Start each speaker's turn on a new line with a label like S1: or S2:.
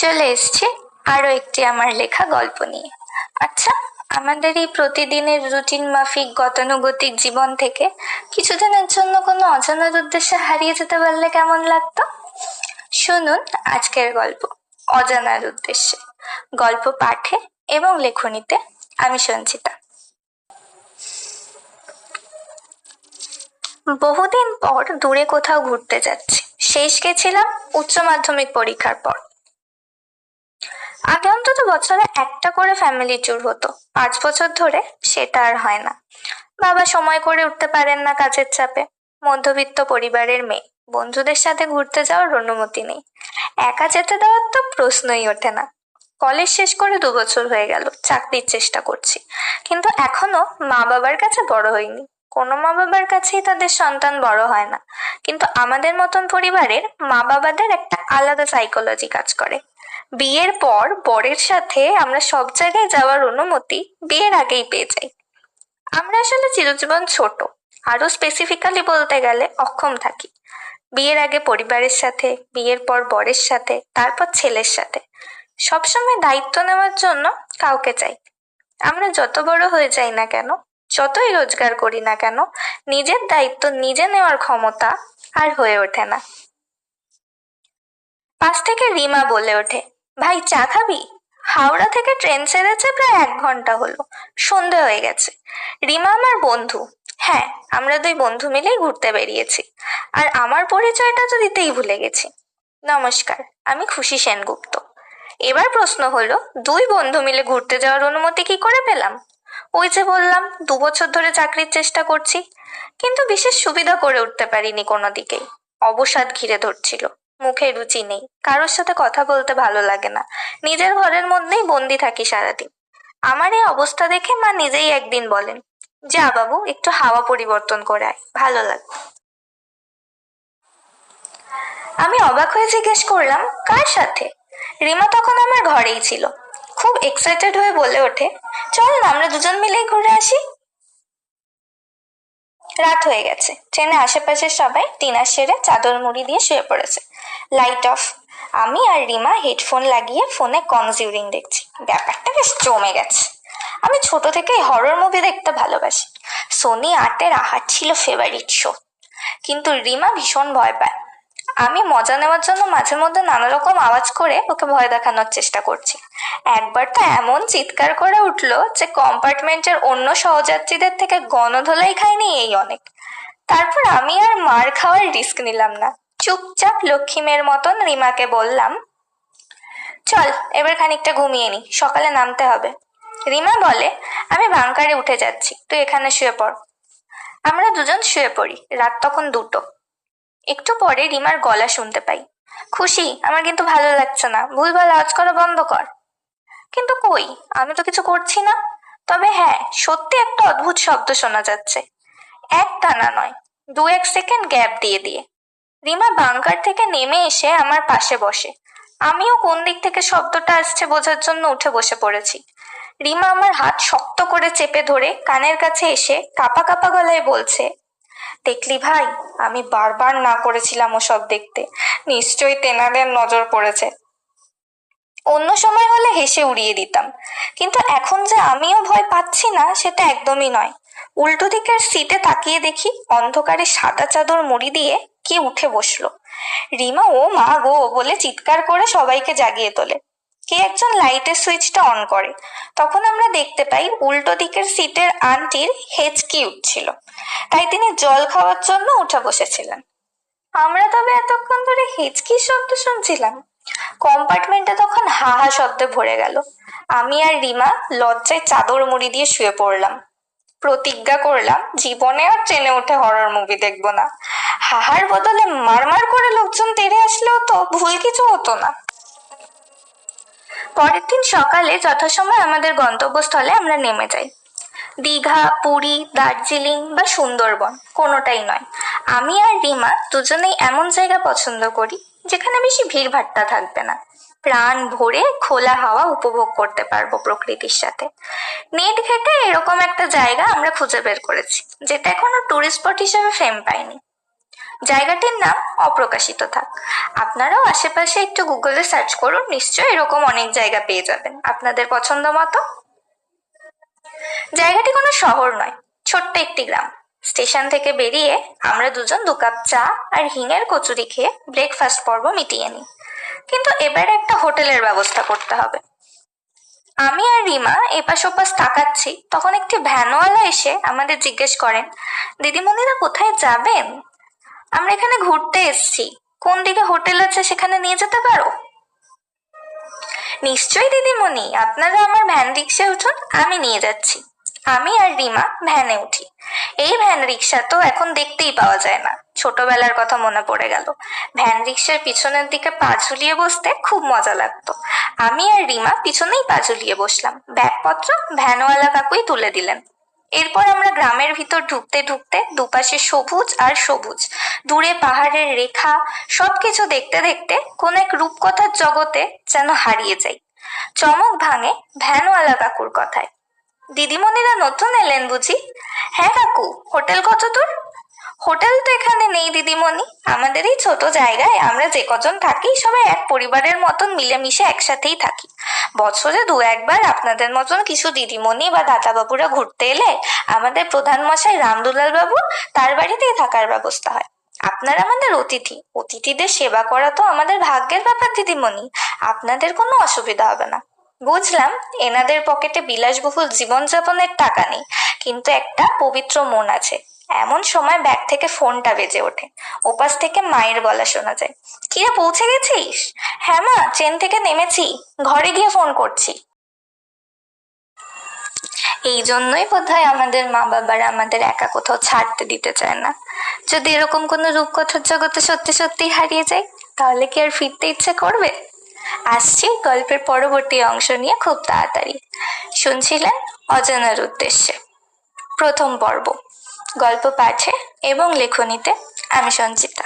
S1: চলে এসছে আরো একটি আমার লেখা গল্প নিয়ে। আচ্ছা, আমাদের এই প্রতিদিনের রুটিন মাফিক গতানুগতিক জীবন থেকে কিছুদিনের জন্য কোনো অজানার উদ্দেশ্যে হারিয়ে যেতে পারলে কেমন লাগতো? শুনুন আজকের গল্প, অজানার উদ্দেশ্যে। গল্প পাঠে এবং লেখনীতে আমি সঞ্চিতা। বহুদিন পর দূরে কোথাও ঘুরতে যাচ্ছি। শেষ গেছিলাম উচ্চ মাধ্যমিক পরীক্ষার পর। আগে অন্তত বছরে একটা করে ফ্যামিলি ট্যুর হতো, 5 বছর ধরে সেটা আর হয় না। বাবা সময় করে উঠতে পারেন না কাজের চাপে। মধ্যবিত্ত পরিবারের মেয়ে, বন্ধুদের সাথে ঘুরতে যাওয়ার অনুমতি নেই। একা যেতে দেওয়ার তো প্রশ্নই ওঠে না। কলেজ শেষ করে 2 বছর হয়ে গেল, চাকরির চেষ্টা করছি, কিন্তু এখনো মা বাবার কাছে বড় হইনি। কোনো মা বাবার কাছেই তাদের সন্তান বড় হয় না, কিন্তু আমাদের মতন পরিবারের মা বাবাদের একটা আলাদা সাইকোলজি কাজ করে। বিয়ের পর বরের সাথে আমরা সব জায়গায় যাওয়ার অনুমতি বিয়ের আগেই পেয়ে যাই। আমরা আসলে চিরজীবন ছোট, আরো স্পেসিফিক্যালি বলতে গেলে অক্ষম থাকি। বিয়ের আগে পরিবারের সাথে, বিয়ের পর বরের সাথে, তারপর ছেলের সাথে সবসময় দায়িত্ব নেওয়ার জন্য কাউকে চাই। আমরা যত বড় হয়ে যাই না কেন, যতই রোজগার করি না কেন, নিজের দায়িত্ব নিজে নেওয়ার ক্ষমতা আর হয়ে ওঠে না। পাশ থেকে রিমা বলে ওঠে, ভাই চা খাবি? হাওড়া থেকে ট্রেন ছেড়েছে প্রায় 1 ঘন্টা হলো, সন্ধে হয়ে গেছে। রিমা আমার বন্ধু। হ্যাঁ, আমরা 2 বন্ধু মিলেই ঘুরতে বেরিয়েছি। আর আমার পরিচয়টা তো দিতেই ভুলে গেছি। নমস্কার, আমি খুশি সেনগুপ্ত। এবার প্রশ্ন হলো, 2 বন্ধু মিলে ঘুরতে যাওয়ার অনুমতি কি করে পেলাম? ওই যে বললাম 2 বছর ধরে চাকরির চেষ্টা করছি, কিন্তু বিশেষ সুবিধা করে উঠতে পারিনি কোনো দিকেই। অবসাদ ঘিরে ধরছিল, মুখে রুচি নেই, কারোর সাথে কথা বলতে ভালো লাগে না, নিজের ঘরের মধ্যেই বন্দি থাকি সারাদিন। আমার এই অবস্থা দেখে মা নিজেই একদিন বলেন, যা বাবু একটু হাওয়া পরিবর্তন করে আয়, ভালো লাগবে। আমি অবাক হয়ে জিজ্ঞেস করলাম, কার সাথে? রিমা তখন আমার ঘরেই ছিল। খুব এক্সাইটেড হয়ে বলে ওঠে, চল না আমরা দুজন মিলেই ঘুরে আসি। রাত হয়ে গেছে, ট্রেনে আশেপাশের সবাই ডিনার সেরে চাদর মুড়ি দিয়ে শুয়ে পড়েছে। Light off. আমি আর রিমা হেডফোন লাগিয়ে ফোনে কনজিউরিং দেখছি। ব্যাপারটা বেশ জমে গেছে। আমি ছোট থেকেই হরর মুভি দেখতে ভালোবাসি। সোনি 8-এর আহার ছিল ফেভারিট শো। কিন্তু রিমা ভীষণ ভয় পায়। আমি মজা নেওয়ার জন্য মাঝে মধ্যে নানা রকম আওয়াজ করে ওকে ভয় দেখানোর চেষ্টা করছি। একবার তো এমন চিৎকার করে উঠলো যে কম্পার্টমেন্টের অন্য সহযাত্রীদের থেকে গণধোলাই খায়নি এই অনেক। তারপর আমি আর মার খাওয়ার রিস্ক নিলাম না। চুপচাপ লক্ষ্মী মেয়ের মতন রিমাকে বললাম, চল এবার খানিকটা ঘুমিয়ে নি, সকালে নামতে হবে। রিমা বলে, আমি বাংকারে উঠে যাচ্ছি, তুই এখানে শুয়ে পড়। আমরা দুজন শুয়ে পড়ি। রাত তখন 2টো। একটু পরে রিমার গলা শুনতে পাই, খুশি, আমার কিন্তু ভালো লাগছে না, ভুলভাল আওয়াজ করা বন্ধ কর। কিন্তু কই, আমি তো কিছু করছি না। তবে হ্যাঁ, সত্যি একটা অদ্ভুত শব্দ শোনা যাচ্ছে। এক টানা নয়, 2-1 সেকেন্ড গ্যাপ দিয়ে দিয়ে। রিমা বাংকার থেকে নেমে এসে আমার পাশে বসে। আমিও কোন দিক থেকে শব্দটা আসছে বোঝার জন্য উঠে বসে পড়েছি। রিমা আমার হাত শক্ত করে চেপে ধরে কানের কাছে এসে কাঁপা কাঁপা গলায় বলছে, দেখলি ভাই, আমি বারবার না করেছিলাম ওসব দেখতে, নিশ্চয়ই তেনাদের নজর পড়েছে। অন্য সময় হলে হেসে উড়িয়ে দিতাম, কিন্তু এখন যে আমিও ভয় পাচ্ছি না সেটা একদমই নয়। উল্টো দিকের সিটে তাকিয়ে দেখি অন্ধকারে সাদা চাদর মুড়ি দিয়ে কে উঠে বসলো। রিমা ও মা গো বলে চিৎকার করে সবাইকে জাগিয়ে তোলে। কে একজন লাইটের সুইচটা অন করে। তখন আমরা দেখতে পাই উল্টো দিকের সিটের আন্টির হেঁচকি উঠছিল, তাই তিনি জল খাওয়ার জন্য উঠে বসেছিলেন। আমরা তবে এতক্ষণ ধরে হেঁচকির শব্দ শুনছিলাম। কম্পার্টমেন্টে তখন হা হা শব্দে ভরে গেল। আমি আর রিমা লজ্জায় চাদর মুড়ি দিয়ে শুয়ে পড়লাম। প্রতিজ্ঞা করলাম জীবনে আর ট্রেনে উঠে হরর মুভি দেখবো না। হাহার বদলে মারমার করে লোকজন তেড়ে আসলেও তো ভুল কিছু হতো না। পরের দিন সকালে যথাসময় আমাদের গন্তব্যস্থলে আমরা নেমে যাই। দীঘা, পুরী, দার্জিলিং বা সুন্দরবন কোনোটাই নয়। আমি আর রিমা দুজনেই এমন জায়গা পছন্দ করি যেখানে বেশি ভিড়ভাট্টা থাকবে না, প্রাণ ভরে খোলা হাওয়া উপভোগ করতে পারবো প্রকৃতির সাথে। নেট ঘেটে এরকম একটা জায়গা আমরা খুঁজে বের করেছি, যেটা এখনো টুরিস্ট স্পট হিসেবে ফেম পায়নি। জায়গাটির নাম অপ্রকাশিত থাক। আপনারাও আশেপাশে একটু গুগলে সার্চ করুন, নিশ্চয়ই এরকম অনেক জায়গা পেয়ে যাবেন আপনাদের পছন্দ মতো। জায়গাটি কোনো শহর নয়, ছোট্ট একটি গ্রাম। স্টেশন থেকে বেরিয়ে আমরা দুজন 2 কাপ চা আর হিঙের কচুরি খেয়ে ব্রেকফাস্ট পর্ব মিটিয়ে নিই। কিন্তু এবারে একটা হোটেলের ব্যবস্থা করতে হবে। আমি আর রিমা এপাশ ওপাশ তাকাচ্ছি, তখন একটি ভ্যানওয়ালা এসে আমাদের জিজ্ঞেস করেন, দিদিমণিরা কোথায় যাবেন? আমরা এখানে ঘুরতে এসেছি, কোন দিকে হোটেল আছে সেখানে নিয়ে যেতে পারো? নিশ্চয়ই দিদিমণি, আপনারা আমার ভ্যান রিক্সায় উঠুন, আমি নিয়ে যাচ্ছি। আমি আর রিমা ভ্যানে উঠি। এই ভ্যান রিক্সা তো এখন দেখতেই পাওয়া যায় না। ছোটবেলার কথা মনে পড়ে গেল। ভ্যান রিক্সার পিছনের দিকে পা ঝুলিয়ে বসতে খুব মজা লাগতো। আমি আর রিমা পিছনেই পা ঝুলিয়ে বসলাম। ব্যাগপত্র ভ্যানওয়ালা কাকুই তুলে দিলেন। এরপর আমরা গ্রামের ভিতর ঢুকতে ঢুকতে দুপাশে সবুজ আর সবুজ, দূরে পাহাড়ের রেখা, সবকিছু দেখতে দেখতে কোন এক রূপকথার জগতে যেন হারিয়ে যাই। চমক ভাঙে ভ্যানওয়ালা কাকুর কথায়, দিদিমণিরা নতুন এলেন বুঝি? হ্যাঁ কাকু, হোটেল কত দূর? হোটেল তো এখানে নেই দিদিমণি, আমাদের এই ছোট জায়গায় আমরা যে কজন থাকি সবাই এক পরিবারের মতন মিলেমিশে একসাথেই থাকি। বছরে 2-1 বার আপনাদের মতন কিছু দিদিমণি বা দাদাবাবুরা ঘুরতে এলে আমাদের প্রধান মশাই রামদুলাল বাবু তার বাড়িতেই থাকার ব্যবস্থা হয়। আপনারা আমাদের অতিথি, অতিথিদের সেবা করা তো আমাদের ভাগ্যের ব্যাপার দিদিমণি, আপনাদের কোনো অসুবিধা হবে না। বুঝলাম এনাদের পকেটে বিলাসবহুল জীবনযাপনের টাকা নেই, কিন্তু একটা পবিত্র মন আছে। এমন সময় ব্যাগ থেকে ফোনটা বেজে ওঠে। ওপাশ থেকে মায়ের গলা শোনা যায়, কিরে পৌঁছে গেছিস? হ্যাঁ মা, ট্রেন থেকে নেমেছি, ঘরে গিয়ে ফোন করছি। এই জন্যই বোধহয় আমাদের মা বাবারা আমাদের একা কোথাও ছাড়তে দিতে চায় না। যদি এরকম কোনো রূপকথার জগতে সত্যি সত্যি হারিয়ে যায়, তাহলে কি আর ফিরতে ইচ্ছে করবে? আসছি গল্পের পরবর্তী অংশ নিয়ে খুব তাড়াতাড়ি। শুনছিলেন অজানার উদ্দেশ্যে, প্রথম পর্ব। গল্প পাঠে এবং লেখনীতে আমি সঞ্চিতা।